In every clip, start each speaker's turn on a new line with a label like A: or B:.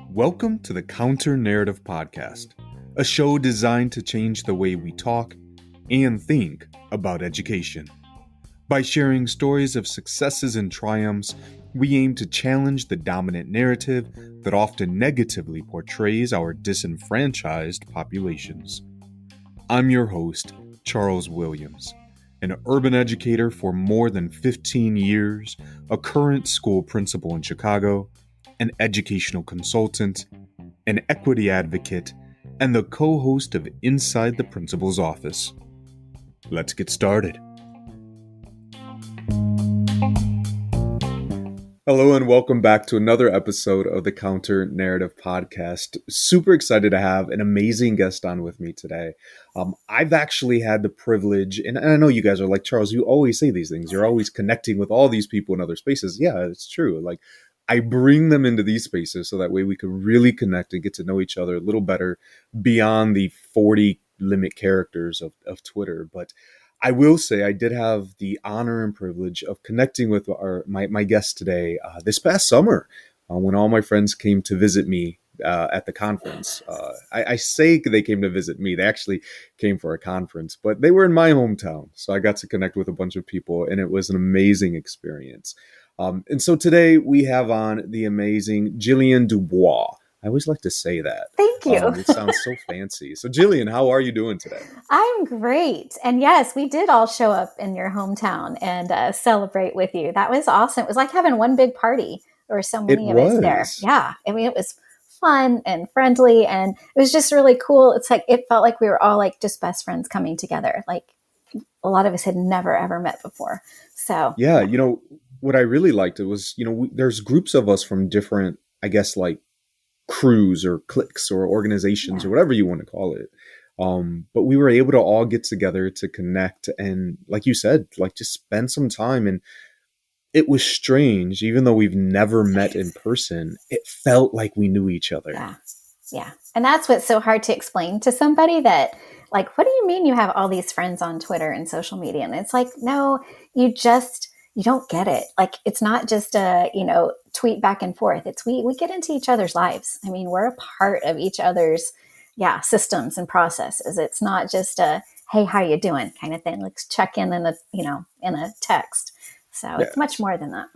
A: Welcome to the Counter Narrative Podcast, a show designed to change the way we talk and think about education. By sharing stories of successes and triumphs, we aim to challenge the dominant narrative that often negatively portrays our disenfranchised populations. I'm your host, Charles Williams, an urban educator for more than 15 years, a current school principal in Chicago, an educational consultant, an equity advocate, and the co-host of Inside the Principal's Office. Let's get started. Hello and welcome back to another episode of the Counter Narrative Podcast. Super excited to have an amazing guest on with me today. I've actually had the privilege, and I know you guys are like, Charles, you always say these things. You're always connecting with all these people in other spaces. Yeah, it's true. Like, I bring them into these spaces so that way we can really connect and get to know each other a little better beyond the 40 limit characters of Twitter. But I will say I did have the honor and privilege of connecting with my guest today this past summer when all my friends came to visit me at the conference. I say they came to visit me. They actually came for a conference, but they were in my hometown. So I got to connect with a bunch of people, and it was an amazing experience. And so today we have on the amazing Jillian DuBois. I always like to say that.
B: Thank you.
A: It sounds so fancy. So Jillian, how are you doing today?
B: I'm great. And yes, we did all show up in your hometown and celebrate with you. That was awesome. It was like having one big party. There were so many of us there. Yeah. I mean, it was fun and friendly, and it was just really cool. It's like, it felt like we were all like just best friends coming together. Like a lot of us had never, ever met before. So
A: yeah, you know, what I really liked, it was, you know, there's groups of us from different, I guess, like crews or cliques or organizations or whatever you want to call it. But we were able to all get together to connect and, like you said, like just spend some time. And it was strange, even though we've never met in person, it felt like we knew each other.
B: Yeah. Yeah. And that's what's so hard to explain to somebody, that like, what do you mean you have all these friends on Twitter and social media? And it's like, no, you don't get it. Like, it's not just a, tweet back and forth. It's we get into each other's lives. I mean, we're a part of each other's, systems and processes. It's not just a, hey, how you doing kind of thing. Let's check in a text. So It's much more than that.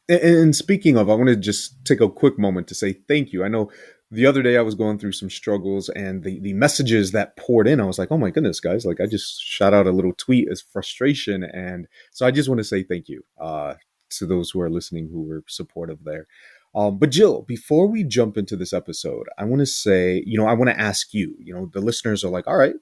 A: And speaking of, I want to just take a quick moment to say thank you. I know the other day I was going through some struggles, and the messages that poured in, I was like, oh my goodness, guys, like I just shot out a little tweet as frustration. And so I just want to say thank you to those who are listening, who were supportive there. But Jill, before we jump into this episode, I want to say, I want to ask you, the listeners are like, all right,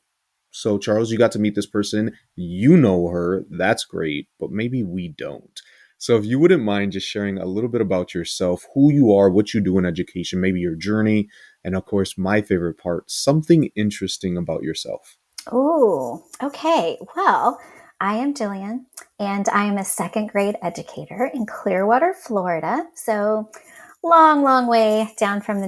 A: so Charles, you got to meet this person, you know her, that's great, but maybe we don't. So if you wouldn't mind just sharing a little bit about yourself, who you are, what you do in education, maybe your journey, and of course, my favorite part, something interesting about yourself.
B: Oh, okay. Well, I am Jillian, and I am a second grade educator in Clearwater, Florida. So long, long way down from the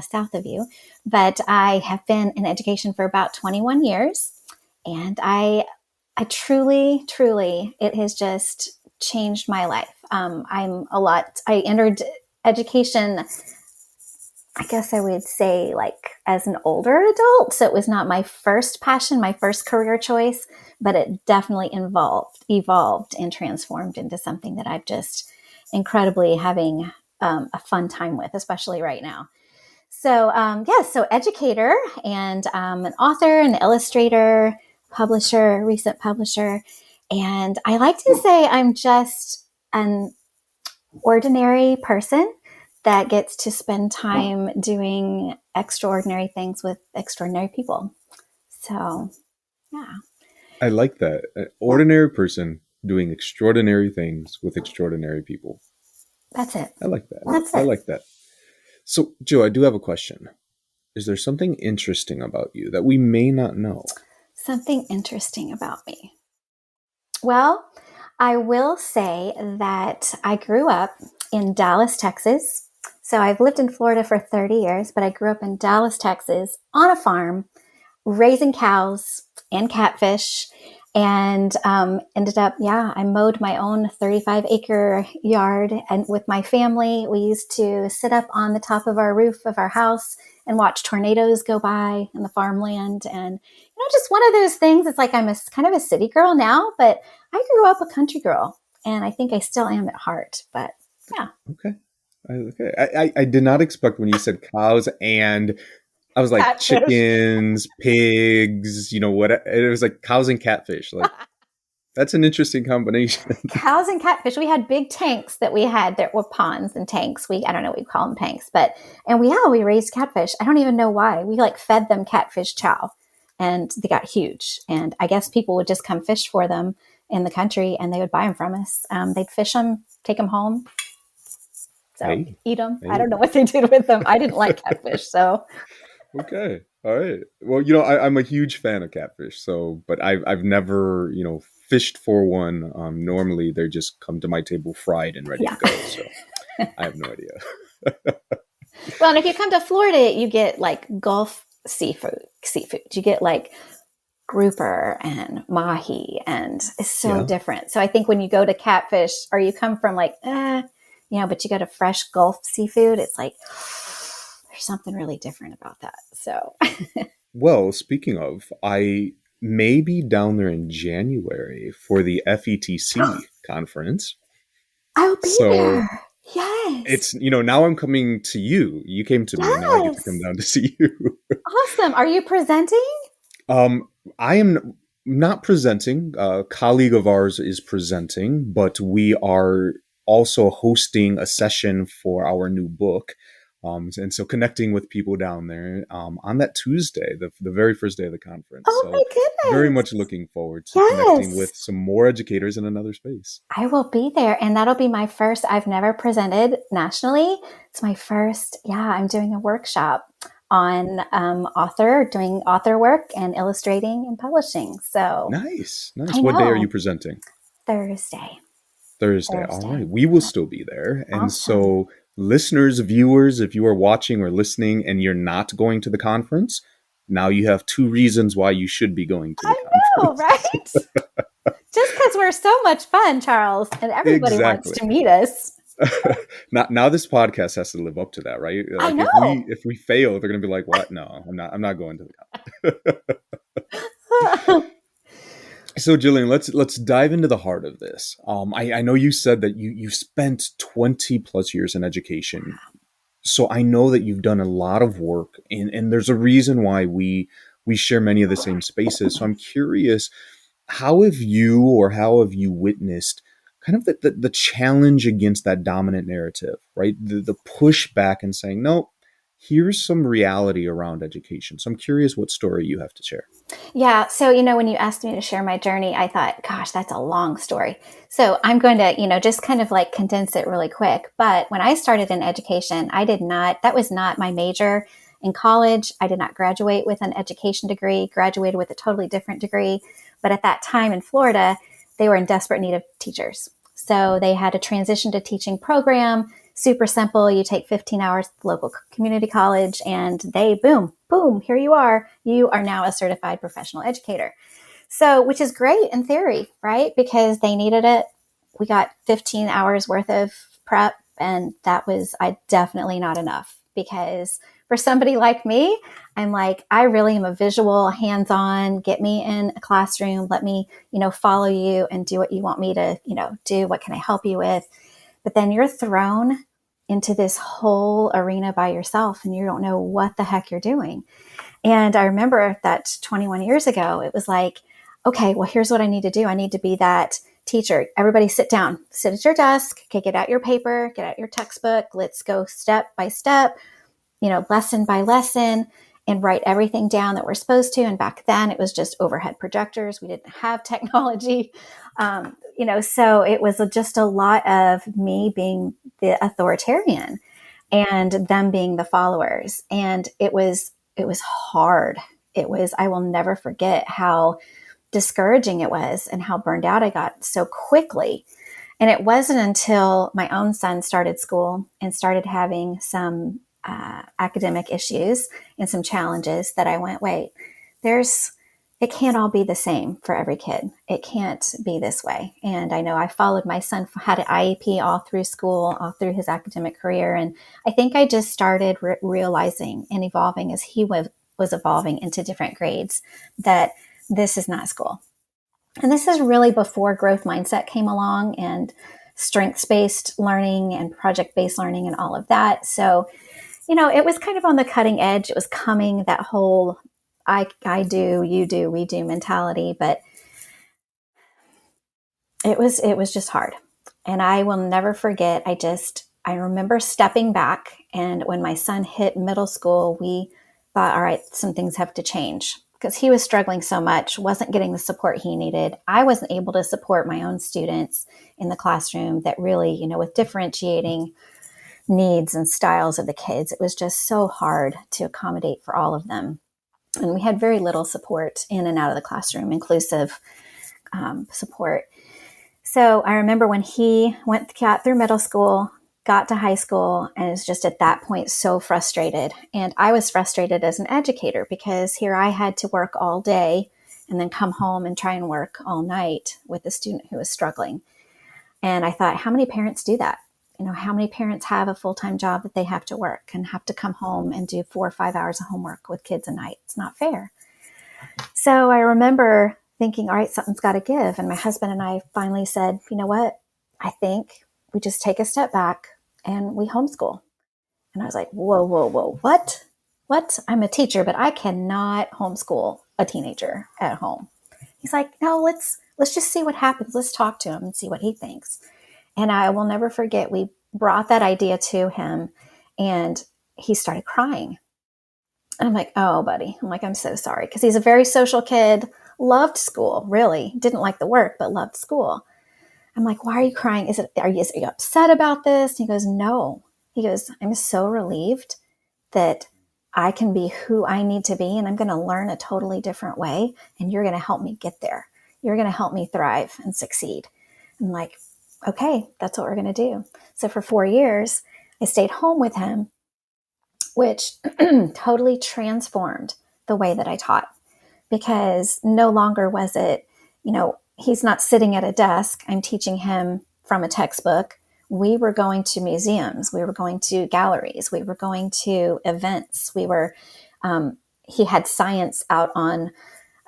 B: south of you. But I have been in education for about 21 years. And I truly, it has just changed my life. I entered education, I guess I would say, like as an older adult. So it was not my first passion, my first career choice, but it definitely evolved and transformed into something that I'm just incredibly having a fun time with, especially right now. So, so educator, and an author, an illustrator, publisher, recent publisher. And I like to say I'm just an ordinary person that gets to spend time doing extraordinary things with extraordinary people. So, yeah.
A: I like that. An ordinary person doing extraordinary things with extraordinary people.
B: That's it.
A: I like that.
B: That's it.
A: I like that. So, Joe, I do have a question. Is there something interesting about you that we may not know?
B: Something interesting about me. Well, I will say that I grew up in Dallas, Texas. So I've lived in Florida for 30 years, but I grew up in Dallas, Texas on a farm, raising cows and catfish and ended up, yeah, I mowed my own 35-acre yard. And with my family, we used to sit up on the top of our roof of our house and watch tornadoes go by in the farmland. And, just one of those things. It's like I'm a kind of a city girl now, but I grew up a country girl, and I think I still am at heart. But yeah.
A: Okay. Okay. I did not expect when you said cows and I was like
B: Catfish.
A: chickens, pigs, what it was like cows and catfish. Like that's an interesting combination.
B: Cows and catfish. We had big tanks that we had that were ponds and tanks. I don't know what we call them, tanks, but, and we raised catfish. I don't even know why. We like fed them catfish chow, and they got huge. And I guess people would just come fish for them in the country, and they would buy them from us. They'd fish them, take them home. So
A: Hey,
B: eat them. I
A: hey.
B: don't know what they did with them. I didn't like catfish. So
A: Okay. All right. Well, I'm a huge fan of catfish. So, but I've never, fished for one. Normally they just come to my table fried and ready to
B: yeah.
A: go. So I have no idea.
B: Well, and if you come to Florida, you get like Gulf seafood. You get like grouper and mahi, and it's so
A: Yeah.
B: different. So I think when you go to catfish, or you come from like, but you go to fresh Gulf seafood, it's like there's something really different about that. So
A: Well, speaking of, I may be down there in January for the FETC conference.
B: I'll be
A: So
B: there. Yes.
A: it's, now I'm coming to you. You came to me and now I get to come
B: Yes.
A: down to see you.
B: Awesome. Are you presenting?
A: Um, I am not presenting. A colleague of ours is presenting, but we are also hosting a session for our new book. And so connecting with people down there on that Tuesday, the very first day of the conference.
B: Oh my
A: So very
B: goodness.
A: much looking forward to connecting
B: Yes.
A: with some more educators in another space.
B: I will be there, and that'll be my first. I've never presented nationally. It's my first. Yeah, I'm doing a workshop on doing author work and illustrating and publishing. So
A: Nice, nice.
B: I
A: What day are you
B: know.
A: presenting?
B: Thursday.
A: Thursday. All
B: Thursday.
A: right. We will
B: Yep.
A: still be there. And
B: Awesome.
A: so, listeners, viewers, if you are watching or listening and you're not going to the conference, now you have two reasons why you should be going to the
B: I know,
A: conference.
B: right? Just because we're so much fun, Charles, and everybody wants
A: Exactly.
B: to meet us.
A: Now this podcast has to live up to that, right?
B: I
A: Like
B: know.
A: if we fail, they're gonna be like, "What? No, I'm not going to the conference." So, Jillian, let's dive into the heart of this. I know you said that you spent 20 plus years in education, so I know that you've done a lot of work, and there's a reason why we share many of the same spaces. So I'm curious, how have you witnessed kind of the challenge against that dominant narrative, right? The pushback and saying, no, here's some reality around education. So I'm curious what story you have to share.
B: Yeah. So, when you asked me to share my journey, I thought, gosh, that's a long story. So I'm going to, just kind of like condense it really quick. But when I started in education, that was not my major in college. I did not graduate with an education degree, graduated with a totally different degree. But at that time in Florida, they were in desperate need of teachers. So they had a transition to teaching program, super simple. You take 15 hours at the local community college, and boom, boom, here you are. You are now a certified professional educator. So, which is great in theory, right? Because they needed it. We got 15 hours worth of prep, and that was definitely not enough, because for somebody like me, I'm like, I really am a visual, hands-on, get me in a classroom, let me, follow you and do what you want me to, do. What can I help you with? But then you're thrown into this whole arena by yourself, and you don't know what the heck you're doing. And I remember that 21 years ago, it was like, okay, well, here's what I need to do. I need to be that teacher. Everybody sit down, sit at your desk, okay, get out your paper, get out your textbook. Let's go step by step, lesson by lesson, and write everything down that we're supposed to. And back then it was just overhead projectors. We didn't have technology. So it was just a lot of me being the authoritarian and them being the followers. And it was hard. I will never forget how discouraging it was and how burned out I got so quickly. And it wasn't until my own son started school and started having some academic issues and some challenges that I went, wait, there's it can't all be the same for every kid. It can't be this way. And I know I followed my son, had an IEP all through school, all through his academic career. And I think I just started realizing and evolving as he was evolving into different grades that this is not school. And this is really before growth mindset came along and strengths-based learning and project-based learning and all of that. So, it was kind of on the cutting edge. It was coming, that whole I do, you do, we do mentality, but it was just hard. And I will never forget, I remember stepping back, and when my son hit middle school, we thought, all right, some things have to change because he was struggling so much, wasn't getting the support he needed. I wasn't able to support my own students in the classroom that really, with differentiating needs and styles of the kids. It was just so hard to accommodate for all of them. And we had very little support in and out of the classroom, inclusive support. So I remember when he got through middle school, got to high school, and was just at that point so frustrated. And I was frustrated as an educator because here I had to work all day and then come home and try and work all night with a student who was struggling. And I thought, how many parents do that? How many parents have a full-time job that they have to work and have to come home and do 4 or 5 hours of homework with kids a night? It's not fair. So I remember thinking, all right, something's got to give. And my husband and I finally said, you know what? I think we just take a step back and we homeschool. And I was like, whoa, whoa, whoa, what? What? I'm a teacher, but I cannot homeschool a teenager at home. He's like, no, let's just see what happens. Let's talk to him and see what he thinks. And I will never forget, we brought that idea to him and he started crying. And I'm like, oh, buddy. I'm so sorry. Because he's a very social kid, loved school, really. Didn't like the work, but loved school. I'm like, why are you crying? Are you upset about this? And he goes, no. He goes, I'm so relieved that I can be who I need to be, and I'm going to learn a totally different way, and you're going to help me get there. You're going to help me thrive and succeed. I'm like, okay, that's what we're going to do. So for 4 years, I stayed home with him, which totally transformed the way that I taught, because no longer was it, he's not sitting at a desk. I'm teaching him from a textbook. We were going to museums. We were going to galleries. We were going to events. He had science out on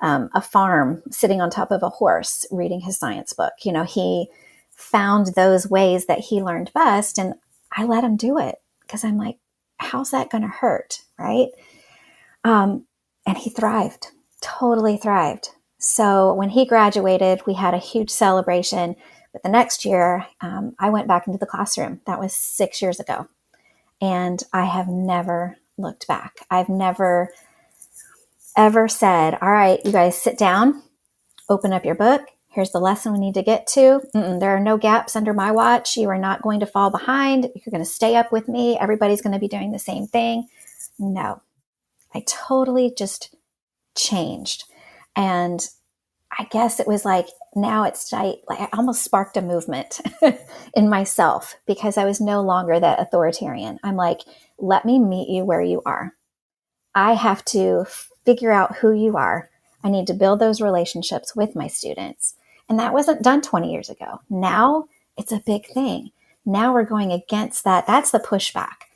B: a farm, sitting on top of a horse, reading his science book. He found those ways that he learned best, and I let him do it because I'm like, how's that going to hurt, right? And he thrived, totally thrived. So when he graduated, we had a huge celebration. But the next year, I went back into the classroom. That was 6 years ago. And I have never looked back. I've never, ever said, all right, you guys sit down, open up your book. Here's the lesson we need to get to. There are no gaps under my watch. You are not going to fall behind. You're going to stay up with me. Everybody's going to be doing the same thing. No, I totally just changed. And I guess it was like, now it's like I almost sparked a movement in myself because I was no longer that authoritarian. I'm like, let me meet you where you are. I have to figure out who you are. I need to build those relationships with my students. And that wasn't done 20 years ago. Now it's a big thing. Now we're going against that. That's the pushback.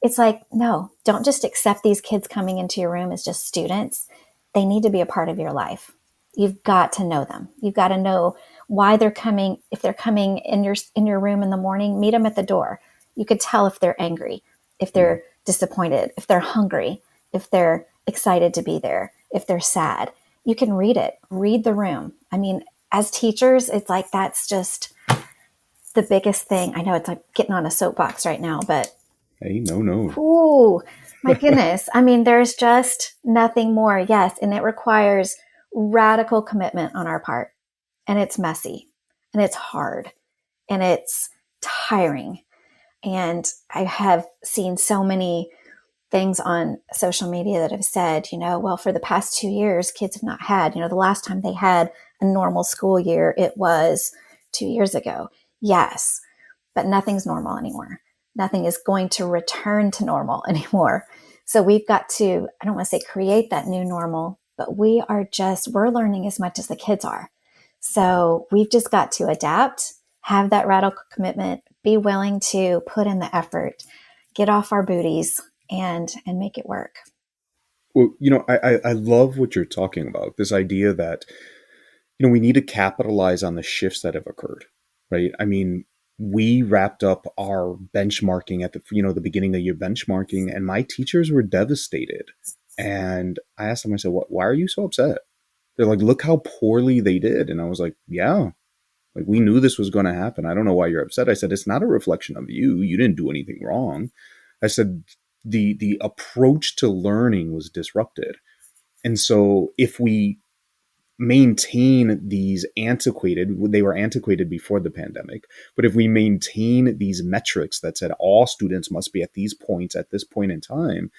B: It's like, no, don't just accept these kids coming into your room as just students. They need to be a part of your life. You've got to know them. You've got to know why they're coming. If they're coming in your room in the morning, meet them at the door. You could tell if they're angry, if they're disappointed, if they're hungry, if they're excited to be there, if they're sad. You can read it. Read the room. I mean, as teachers, it's like that's just the biggest thing. I know it's like getting on a soapbox right now, but
A: hey, no.
B: Ooh, my goodness. I mean, there's just nothing more. Yes. And it requires radical commitment on our part. And it's messy and it's hard and it's tiring. And I have seen so many things on social media that have said, well, for the past 2 years, kids have not had, the last time they had a normal school year, it was 2 years ago. Yes, but nothing's normal anymore. Nothing is going to return to normal anymore. So we've got to, I don't want to say create that new normal, but we're learning as much as the kids are. So we've just got to adapt, have that radical commitment, be willing to put in the effort, get off our booties and make it work.
A: Well, I love what you're talking about. This idea that, we need to capitalize on the shifts that have occurred, right? I mean, we wrapped up our benchmarking at the beginning of year benchmarking, and my teachers were devastated. And I asked them, I said, "Why are you so upset?" They're like, "Look how poorly they did." And I was like, "Yeah, like we knew this was going to happen. I don't know why you're upset." I said, "It's not a reflection of you. You didn't do anything wrong." I said, the approach to learning was disrupted. And so if we maintain these antiquated, they were antiquated before the pandemic, but if we maintain these metrics that said all students must be at these points at this point in time,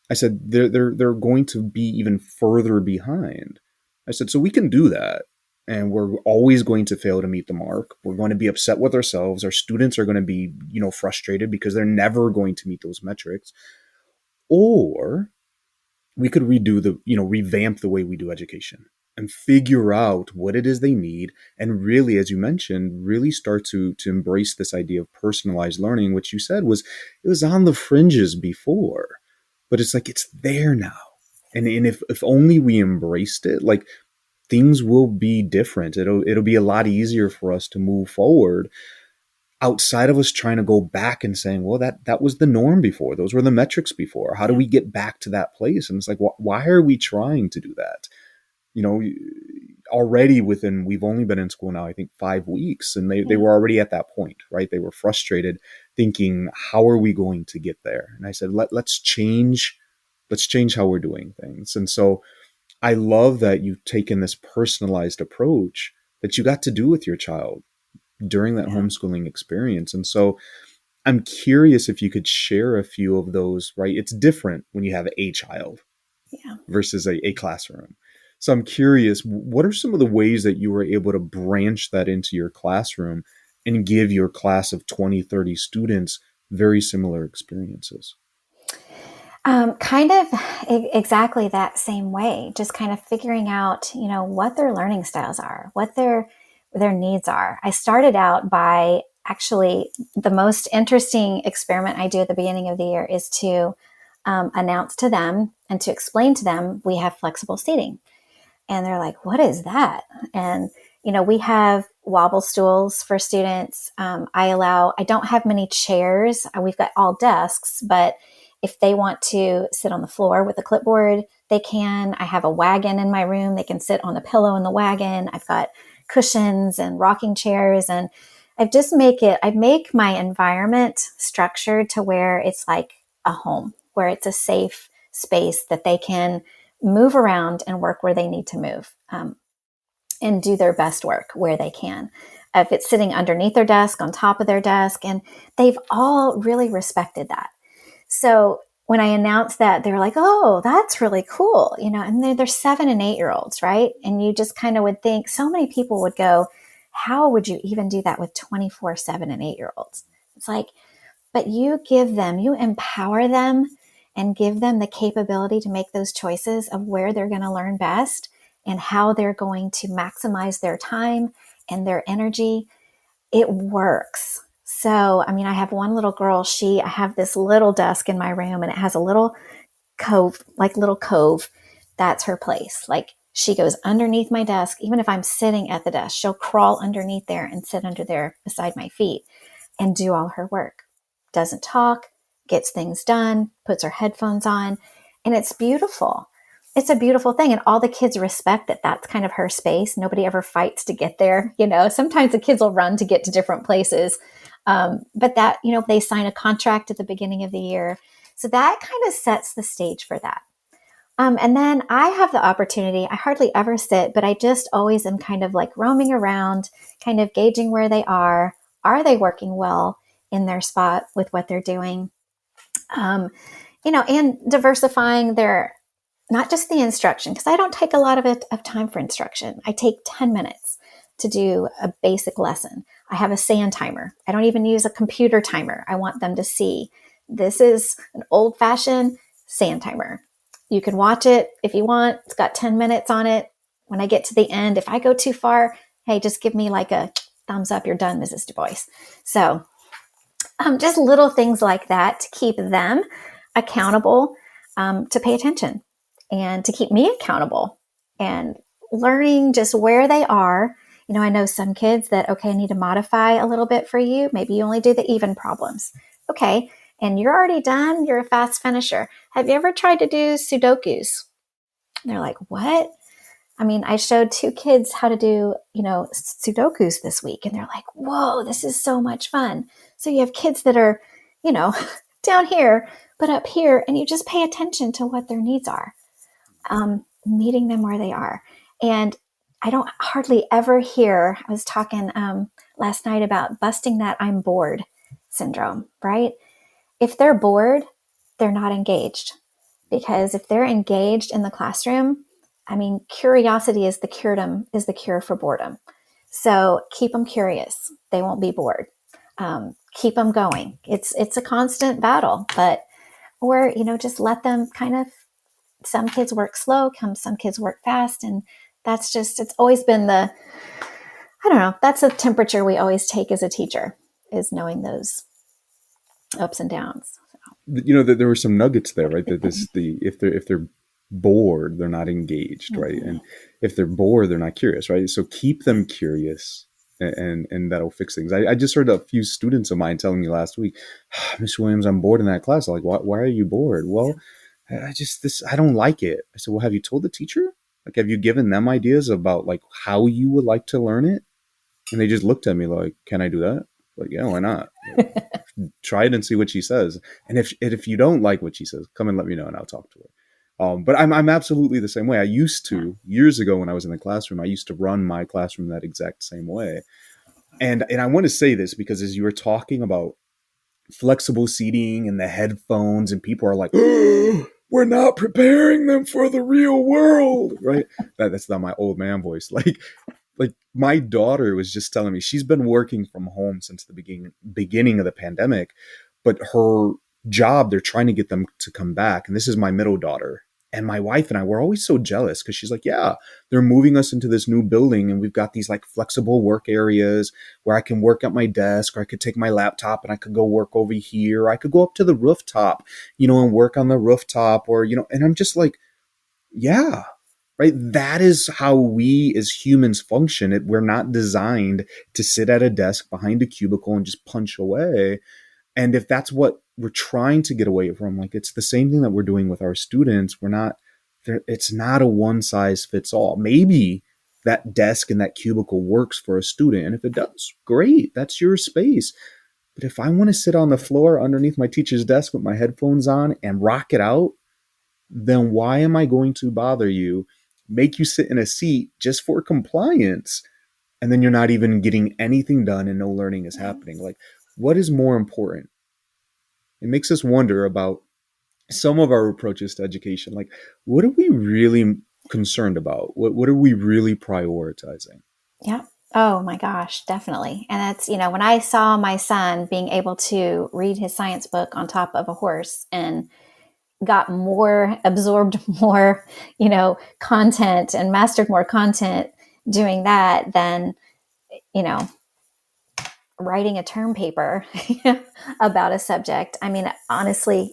A: I said they're going to be even further behind. I said, so we can do that. And we're always going to fail to meet the mark. We're going to be upset with ourselves. Our students are going to be, frustrated because they're never going to meet those metrics. Or we could revamp the way we do education and figure out what it is they need. And really, as you mentioned, really start to embrace this idea of personalized learning, which you said it was on the fringes before, but it's like, it's there now. And if only we embraced it, like things will be different. It'll be a lot easier for us to move forward outside of us trying to go back and saying, well, that was the norm before. Those were the metrics before. How do we get back to that place? And it's like, why are we trying to do that? Already we've only been in school now, I think 5 weeks, and they were already at that point, right? They were frustrated thinking, how are we going to get there? And I said, let's change how we're doing things. And so I love that you've taken this personalized approach that you got to do with your child during that homeschooling experience. And so I'm curious if you could share a few of those, right? It's different when you have a child versus a classroom. So I'm curious, what are some of the ways that you were able to branch that into your classroom and give your class of 20, 30 students very similar experiences?
B: Kind of exactly that same way, just kind of figuring out, what their learning styles are, what their needs are. I started out by actually the most interesting experiment I do at the beginning of the year is to announce to them and to explain to them we have flexible seating. And they're like, what is that? And, we have wobble stools for students. I don't have many chairs. We've got all desks, but if they want to sit on the floor with a clipboard, they can. I have a wagon in my room. They can sit on a pillow in the wagon. I've got cushions and rocking chairs. And I make my environment structured to where it's like a home, where it's a safe space that they can move around and work where they need to move, and do their best work where they can. If it's sitting underneath their desk, on top of their desk, and they've all really respected that. So when I announced that, they were like, oh, that's really cool. And they're 7 and 8-year-olds, right? And you just kind of would think so many people would go, how would you even do that with 24, 7 and 8-year-olds? It's like, but you empower them and give them the capability to make those choices of where they're going to learn best and how they're going to maximize their time and their energy. It works. So, I have one little girl, I have this little desk in my room and it has a little cove. That's her place. Like she goes underneath my desk. Even if I'm sitting at the desk, she'll crawl underneath there and sit under there beside my feet and do all her work. Doesn't talk, gets things done, puts her headphones on, and it's beautiful. It's a beautiful thing. And all the kids respect that that's kind of her space. Nobody ever fights to get there. Sometimes the kids will run to get to different places. But that, they sign a contract at the beginning of the year. So that kind of sets the stage for that. And then I have the opportunity, I hardly ever sit, but I just always am kind of like roaming around, kind of gauging where they are. Are they working well in their spot with what they're doing? And diversifying not just the instruction, because I don't take a lot of time for instruction. I take 10 minutes to do a basic lesson. I have a sand timer. I don't even use a computer timer. I want them to see this is an old-fashioned sand timer. You can watch it if you want. It's got 10 minutes on it. When I get to the end, if I go too far, hey, just give me like a thumbs up. You're done, Mrs. DuBois. So just little things like that to keep them accountable, to pay attention and to keep me accountable and learning just where they are. I know some kids that, okay, I need to modify a little bit for you. Maybe you only do the even problems. Okay. And you're already done. You're a fast finisher. Have you ever tried to do Sudokus? And they're like, what? I showed 2 kids how to do, Sudokus this week, and they're like, whoa, this is so much fun. So you have kids that are, you know, down here, but up here, and you just pay attention to what their needs are, meeting them where they are. And I don't hardly ever hear, I was talking last night about busting that I'm bored syndrome, right? If they're bored, they're not engaged. Because if they're engaged in the classroom, curiosity is the cure for boredom. So keep them curious. They won't be bored. Keep them going. It's a constant battle, or just let them kind of. Some kids work slow, some kids work fast, and it's always been I don't know. That's the temperature we always take as a teacher, is knowing those ups and downs.
A: There were some nuggets there, right? That if they're bored, they're not engaged, right?
B: Mm-hmm.
A: And if they're bored, they're not curious, right? So keep them curious, and that'll fix things. I just heard a few students of mine telling me last week, Miss Williams, I'm bored in that class. I'm like, why are you bored? Well, I don't like it. I said, well, have you told the teacher? Like, have you given them ideas about like how you would like to learn it? And they just looked at me like, can I do that? Like, yeah, why not? Try it and see what she says. And if you don't like what she says, come and let me know and I'll talk to her. But I'm absolutely the same way. I used to, years ago when I was in the classroom, I used to run my classroom that exact same way. And I want to say this because as you were talking about flexible seating and the headphones, and people are like, oh, we're not preparing them for the real world, right? That's not my old man voice. Like my daughter was just telling me she's been working from home since the beginning of the pandemic, but her job, they're trying to get them to come back. And this is my middle daughter. And my wife and I were always so jealous because she's like, yeah, they're moving us into this new building and we've got these like flexible work areas where I can work at my desk, or I could take my laptop and I could go work over here. Or I could go up to the rooftop, and work on the rooftop, and I'm just like, yeah, right. That is how we as humans function. We're not designed to sit at a desk behind a cubicle and just punch away. And if that's what we're trying to get away from, like, it's the same thing that we're doing with our students. We're not there. It's not a one size fits all. Maybe that desk and that cubicle works for a student. And if it does, great. That's your space. But if I want to sit on the floor underneath my teacher's desk with my headphones on and rock it out, then why am I going to bother you, make you sit in a seat just for compliance? And then you're not even getting anything done and no learning is happening. Like, what is more important? It makes us wonder about some of our approaches to education. Like, what are we really concerned about? What are we really prioritizing?
B: Yeah. Oh my gosh, definitely. And that's, when I saw my son being able to read his science book on top of a horse and absorbed more, content and mastered more content doing that than, you know, writing a term paper about a subject. Honestly,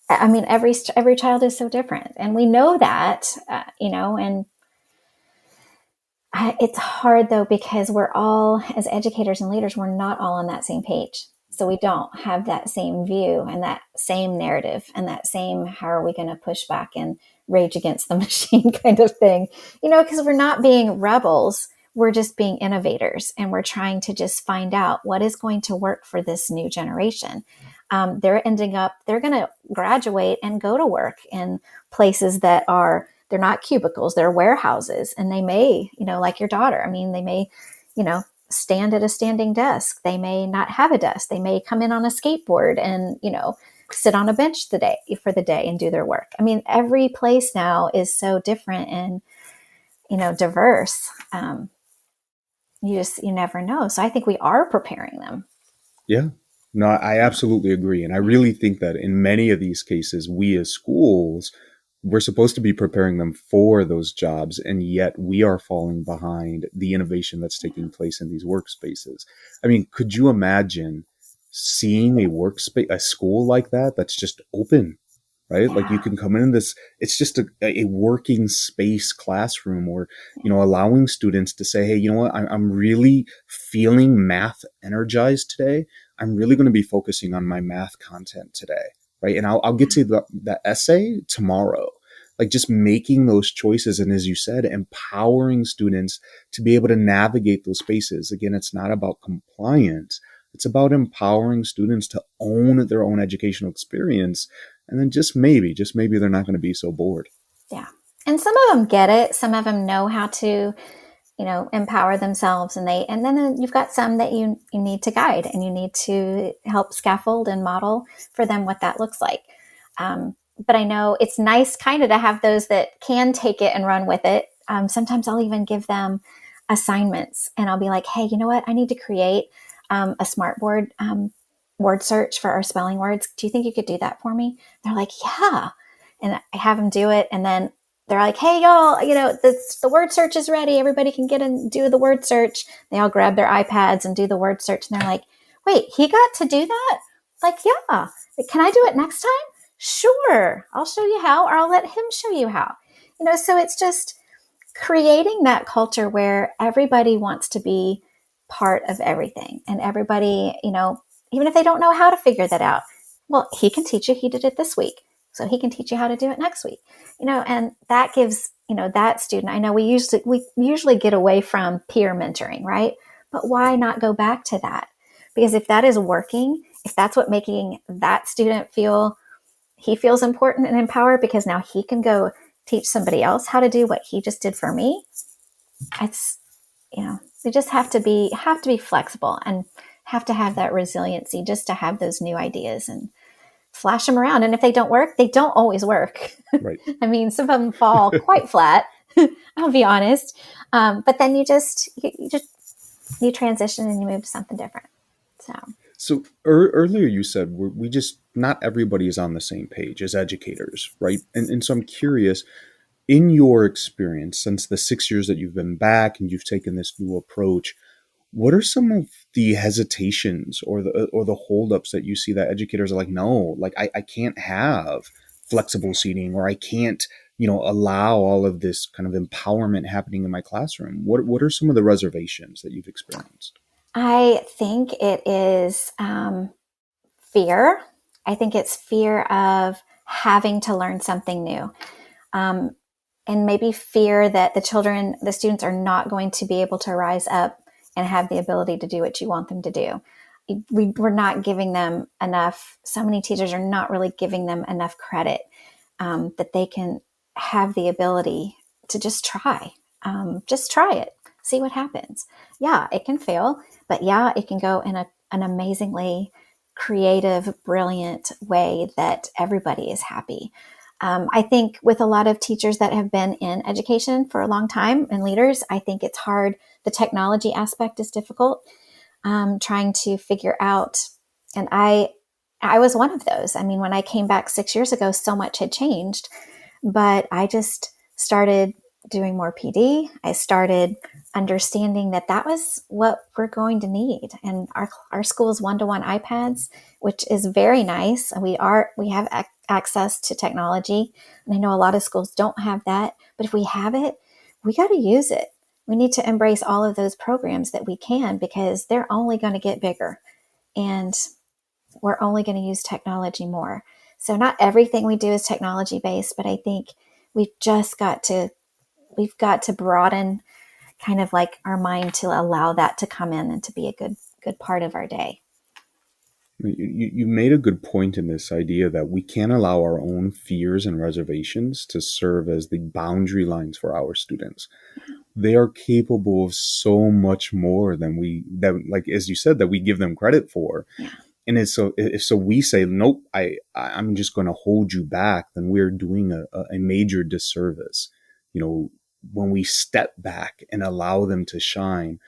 B: every child is so different, and we know that, and it's hard though, because we're all, as educators and leaders, we're not all on that same page. So we don't have that same view and that same narrative and that same, how are we going to push back and rage against the machine kind of thing, because we're not being rebels. We're just being innovators, and we're trying to just find out what is going to work for this new generation. They're going to graduate and go to work in places they're not cubicles, they're warehouses. And they may, like your daughter, they may, stand at a standing desk. They may not have a desk. They may come in on a skateboard and, sit on a bench for the day and do their work. Every place now is so different and, diverse. You never know. So I think we are preparing them.
A: Yeah. No, I absolutely agree. And I really think that in many of these cases, we as schools, we're supposed to be preparing them for those jobs. And yet we are falling behind the innovation that's taking place in these workspaces. I mean, could you imagine seeing a workspace, a school like that, that's just open, right? Like you
B: Yeah.
A: can come in this, it's just a working space classroom, or, allowing students to say, hey, you know what, I'm really feeling math energized today. I'm really going to be focusing on my math content today, right? And I'll get to the essay tomorrow. Like just making those choices. And as you said, empowering students to be able to navigate those spaces. Again, it's not about compliance. It's about empowering students to own their own educational experience. And then just maybe they're not going to be so bored.
B: Yeah. And some of them get it. Some of them know how to, empower themselves, and then you've got some that you need to guide, and you need to help scaffold and model for them what that looks like. But I know it's nice kind of to have those that can take it and run with it. Sometimes I'll even give them assignments, and I'll be like, hey, you know what? I need to create a smart board word search for our spelling words. Do you think you could do that for me? They're like, yeah. And I have them do it, and then they're like, hey, y'all, the word search is ready. Everybody can get and do the word search. They all grab their iPads and do the word search. And they're like, wait, he got to do that? Like, yeah. Like, can I do it next time? Sure. I'll show you how, or I'll let him show you how. So it's just creating that culture where everybody wants to be part of everything, and everybody, even if they don't know how to figure that out, well, he can teach you. He did it this week, so he can teach you how to do it next week. And that gives, that student, I know we usually get away from peer mentoring, right? But why not go back to that? Because if that is working, if that's what making that student feel, he feels important and empowered because now he can go teach somebody else how to do what he just did for me. It's, we just have to be flexible, and have to have that resiliency just to have those new ideas and flash them around. And if they don't work, they don't always work.
A: Right.
B: I mean, some of them fall quite flat. I'll be honest. But then you transition and you move to something different. So
A: So earlier you said we just, not everybody is on the same page as educators, right? And so I'm curious, in your experience, since the 6 years that you've been back and you've taken this new approach, what are some of the hesitations or the holdups that you see that educators are like, no, like I can't have flexible seating, or I can't, allow all of this kind of empowerment happening in my classroom? What are some of the reservations that you've experienced?
B: I think it is fear. I think it's fear of having to learn something new. Um, and maybe fear that the students are not going to be able to rise up and have the ability to do what you want them to do. We're not giving them enough. So many teachers are not really giving them enough credit that they can have the ability to just try. Just try it, see what happens. Yeah, it can fail, but yeah, it can go in an amazingly creative, brilliant way that everybody is happy. I think with a lot of teachers that have been in education for a long time and leaders, I think it's hard. The technology aspect is difficult, trying to figure out. And I was one of those. I mean, when I came back 6 years ago, so much had changed, but I just started doing more PD. I started understanding that that was what we're going to need. And our school's one-to-one iPads, which is very nice. We have access to technology. And I know a lot of schools don't have that, but if we have it, we got to use it. We need to embrace all of those programs that we can, because they're only going to get bigger, and we're only going to use technology more. So not everything we do is technology based, but I think we've just we've got to broaden kind of like our mind to allow that to come in and to be a good part of our day.
A: You made a good point in this idea that we can't allow our own fears and reservations to serve as the boundary lines for our students. They are capable of so much more than like as you said, that we give them credit for.
B: Yeah.
A: And if we say nope, I'm just going to hold you back, then we're doing a major disservice. When we step back and allow them to shine,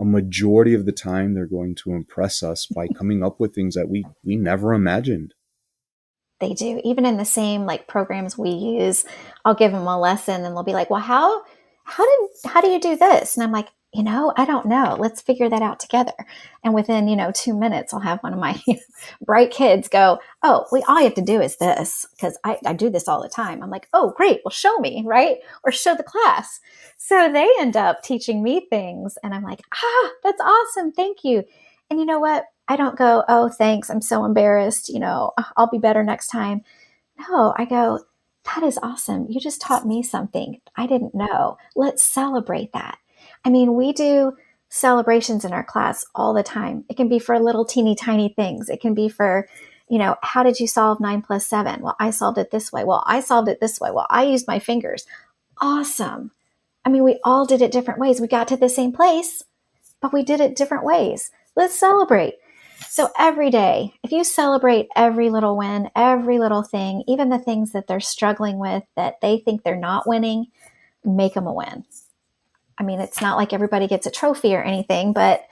A: a majority of the time they're going to impress us by coming up with things that we never imagined.
B: They do. Even in the same like programs we use, I'll give them a lesson and they'll be like, "Well, how do you do this?" And I'm like, I don't know. Let's figure that out together. And within, 2 minutes, I'll have one of my bright kids go, "Oh, all you have to do is this," because I do this all the time. I'm like, "Oh, great. Well, show me, right? Or show the class." So they end up teaching me things. And I'm like, that's awesome. Thank you. And you know what? I don't go, "Oh, thanks. I'm so embarrassed. I'll be better next time." No, I go, "That is awesome. You just taught me something I didn't know. Let's celebrate that." I mean, we do celebrations in our class all the time. It can be for little teeny tiny things. It can be for, how did you solve 9 plus 7? Well, I solved it this way. Well, I solved it this way. Well, I used my fingers. Awesome. I mean, we all did it different ways. We got to the same place, but we did it different ways. Let's celebrate. So every day, if you celebrate every little win, every little thing, even the things that they're struggling with that they think they're not winning, make them a win. I mean, it's not like everybody gets a trophy or anything, but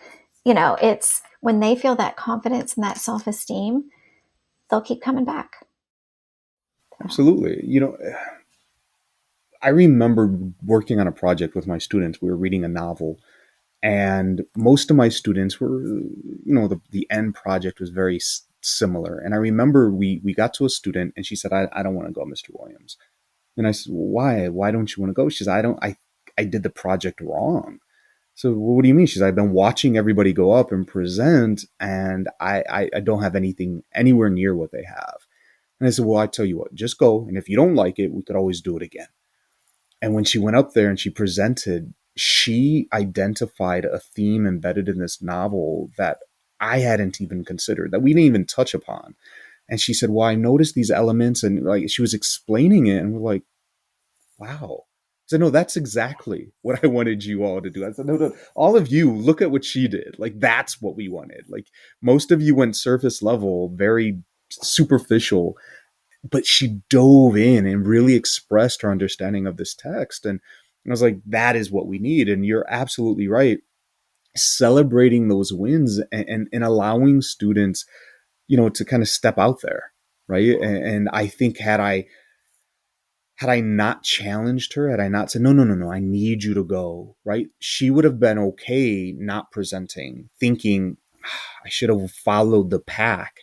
B: it's when they feel that confidence and that self-esteem, they'll keep coming back.
A: Absolutely. I remember working on a project with my students. We were reading a novel, and most of my students were, the end project was very similar. And I remember we got to a student, and she said, I don't want to go, Mr. Williams. And I said, why don't you want to go? She said, I did the project wrong. So what do you mean? She said, I've been watching everybody go up and present, and I don't have anything anywhere near what they have. And I said, well, I tell you what, just go. And if you don't like it, we could always do it again. And when she went up there and she presented, she identified a theme embedded in this novel that I hadn't even considered, that we didn't even touch upon. And she said, well, I noticed these elements, and like she was explaining it, and we're like, wow. I said, no, that's exactly what I wanted you all to do. I said, no, all of you, look at what she did. Like, that's what we wanted. Like, most of you went surface level, very superficial, but she dove in and really expressed her understanding of this text. And I was like, that is what we need. And you're absolutely right. Celebrating those wins and allowing students, to kind of step out there. Right. And I think had I not challenged her, had I not said, no, I need you to go, right? She would have been okay not presenting, thinking, I should have followed the pack.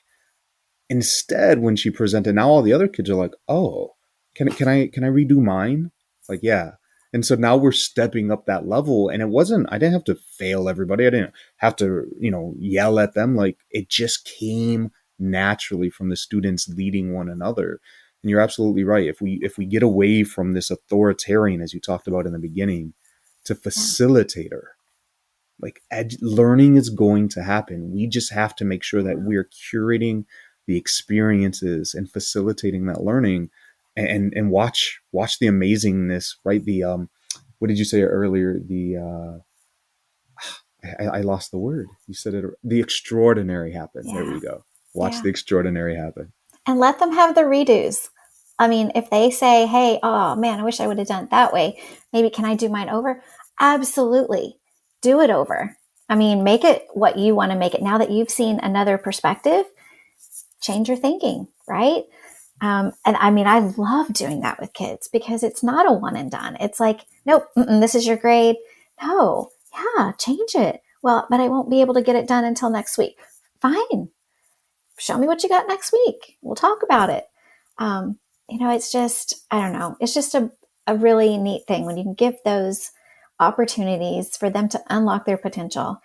A: Instead, when she presented, now all the other kids are like, "Oh, can I redo mine?" Like, yeah. And so now we're stepping up that level, and it wasn't. I didn't have to fail everybody. I didn't have to, yell at them. Like, it just came naturally from the students leading one another. And you're absolutely right. If we get away from this authoritarian, as you talked about in the beginning, to
B: Yeah.
A: facilitator, like learning is going to happen. We just have to make sure that we're curating the experiences and facilitating that learning, and watch the amazingness, right? The what did you say earlier? I lost the word. You said it. The extraordinary happen. There
B: Yeah.
A: we go. Watch
B: Yeah.
A: the extraordinary happen.
B: And let them have the redos. I mean, if they say, "Hey, oh man, I wish I would have done it that way. Maybe can I do mine over?" Absolutely. Do it over. I mean, make it what you want to make it. Now that you've seen another perspective, change your thinking, right? And I mean, I love doing that with kids because it's not a one and done. It's like, nope, this is your grade. No, yeah, change it. Well, but I won't be able to get it done until next week. Fine. Show me what you got next week. We'll talk about it. It's just, I don't know. It's just a really neat thing when you can give those opportunities for them to unlock their potential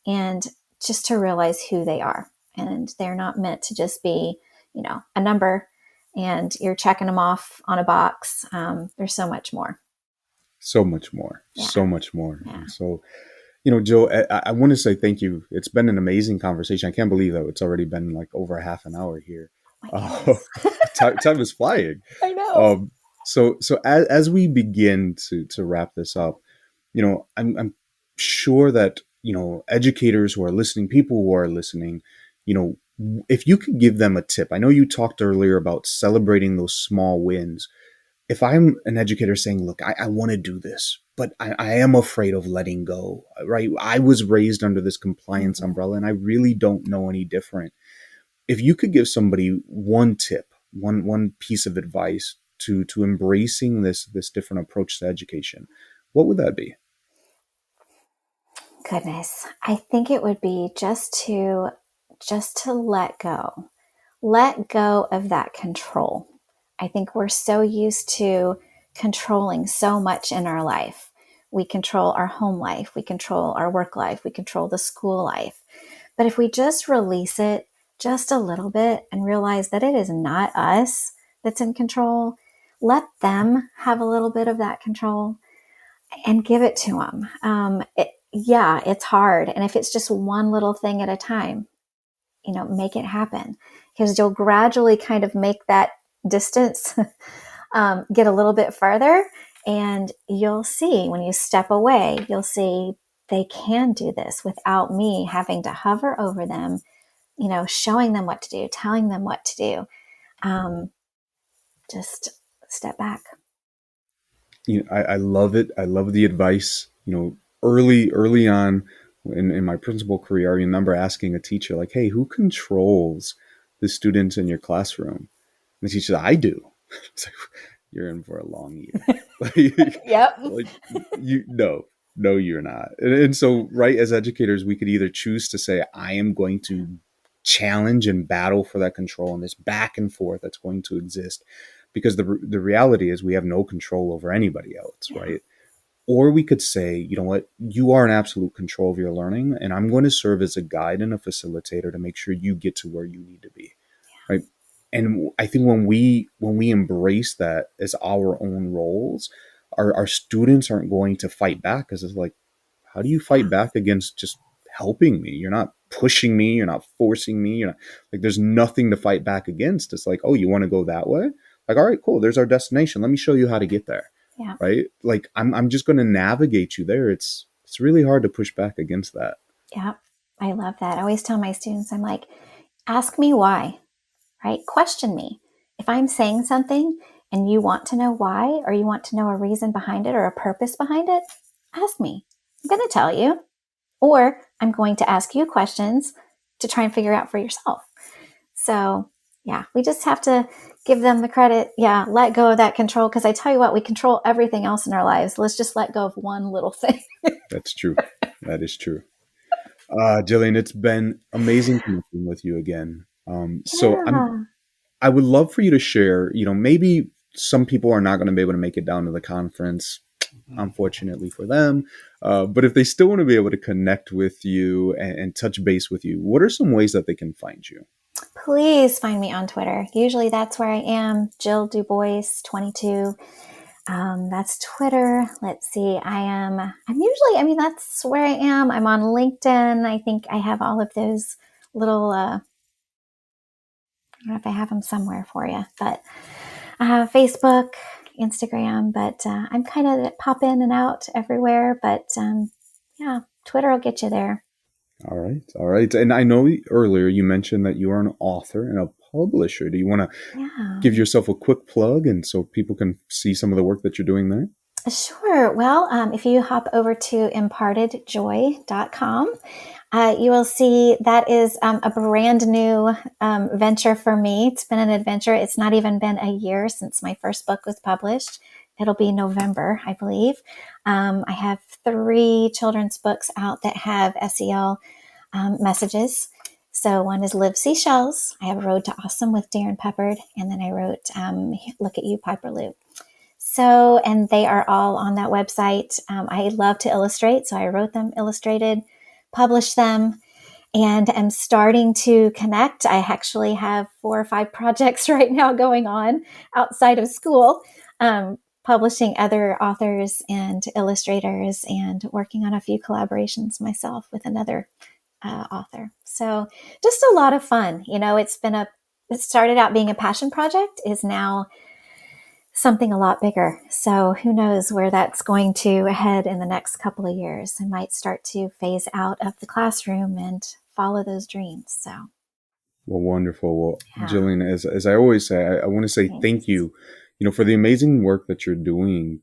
B: and just to realize who they are. And they're not meant to just be, a number and you're checking them off on a box. There's so much more.
A: So much more.
B: Yeah.
A: So much more.
B: Yeah.
A: And so, Joe, I want to say thank you. It's been an amazing conversation. I can't believe that it's already been like over a half an hour here.
B: My
A: Uh,
B: goodness.
A: time is flying.
B: I know.
A: Um, so as we begin to wrap this up, I'm sure that educators who are listening, people who are listening, if you could give them a tip. I know you talked earlier about celebrating those small wins. If I'm an educator saying, look, I want to do this, but I am afraid of letting go, right? I was raised under this compliance
B: Mhm.
A: umbrella and I really don't know any different. If you could give somebody one tip, one piece of advice to embracing this different approach to education, what would that be?
B: Goodness, I think it would be just to let go. Let go of that control. I think we're so used to controlling so much in our life. We control our home life, we control our work life, we control the school life. But if we just release it just a little bit and realize that it is not us that's in control, let them have a little bit of that control and give it to them. Yeah, it's hard. And if it's just one little thing at a time, make it happen, because you'll gradually kind of make that distance get a little bit further. And you'll see when you step away, you'll see they can do this without me having to hover over them, showing them what to do, telling them what to do. Um, just step back.
A: I love it. I love the advice. Early on in my principal career, I remember asking a teacher, like, "Hey, who controls the students in your classroom?" And the teacher said, "I do." It's like, you're in for a long year.
B: Yep.
A: like you no, you're not. And so, right, as educators, we could either choose to say, "I am going to challenge and battle for that control," and this back and forth that's going to exist, because the reality is we have no control over anybody else,
B: Yeah.
A: right? Or we could say, you know what, you are in absolute control of your learning, and I'm going to serve as a guide and a facilitator to make sure you get to where you need to be, right? And I think when we embrace that as our own roles, our students aren't going to fight back, because it's like, how do you fight
B: Yeah.
A: back against just helping me? You're not pushing me, you're not forcing me, you're not, like, there's nothing to fight back against. It's like, oh, you want to go that way? Like, all right, cool, there's our destination, let me show you how to get there,
B: Yeah.
A: right? Like, I'm just going to navigate you there. It's really hard to push back against that.
B: Yeah. I love that. I always tell my students, I'm like, ask me why, right? Question me. If I'm saying something and you want to know why, or you want to know a reason behind it or a purpose behind it, ask me. I'm going to tell you, or I'm going to ask you questions to try and figure out for yourself. So, yeah, we just have to give them the credit. Yeah, let go of that control, because I tell you what, we control everything else in our lives. Let's just let go of one little thing.
A: That's true. That is true. Jillian, it's been amazing connecting with you again. So
B: Yeah.
A: I would love for you to share, maybe some people are not going to be able to make it down to the conference, unfortunately for them. But if they still want to be able to connect with you and touch base with you, what are some ways that they can find you?
B: Please find me on Twitter. Usually that's where I am, Jill DuBois 22. That's Twitter. Let's see. I mean, that's where I am. I'm on LinkedIn. I think I have all of those little, I don't know if I have them somewhere for you, but Facebook, Instagram, but I'm kind of pop in and out everywhere. But yeah, Twitter will get you there.
A: All right. All right. And I know earlier you mentioned that you are an author and a publisher. Do you want to
B: Yeah.
A: give yourself a quick plug and so people can see some of the work that you're doing there?
B: Sure. Well, if you hop over to impartedjoy.com, you will see that is a brand new venture for me. It's been an adventure. It's not even been a year since my first book was published. It'll be November, I believe. I have 3 children's books out that have SEL messages. So one is Live Seashells. I have Road to Awesome with Darren Peppard. And then I wrote Look at You, Piper Lou. So, and they are all on that website. I love to illustrate, so I wrote them, illustrated, published them, and am starting to connect. I actually have 4 or 5 projects right now going on outside of school, publishing other authors and illustrators, and working on a few collaborations myself with another author. So, just a lot of fun. It started out being a passion project, is now something a lot bigger. So who knows where that's going to head in the next couple of years. I might start to phase out of the classroom and follow those dreams. So,
A: Well, wonderful. Well,
B: yeah,
A: Jillian, as I always say, I want to say thank
B: thanks.
A: you, for the amazing work that you're doing,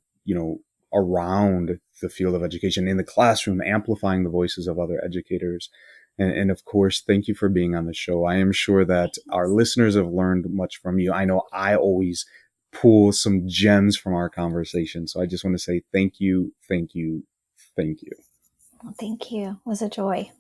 A: around the field of education in the classroom, amplifying the voices of other educators. And of course, thank you for being on the show. I am sure that our listeners have learned much from you. I know I always pull some gems from our conversation. So I just want to say thank you, thank you, thank you.
B: Well, thank you. It was a joy.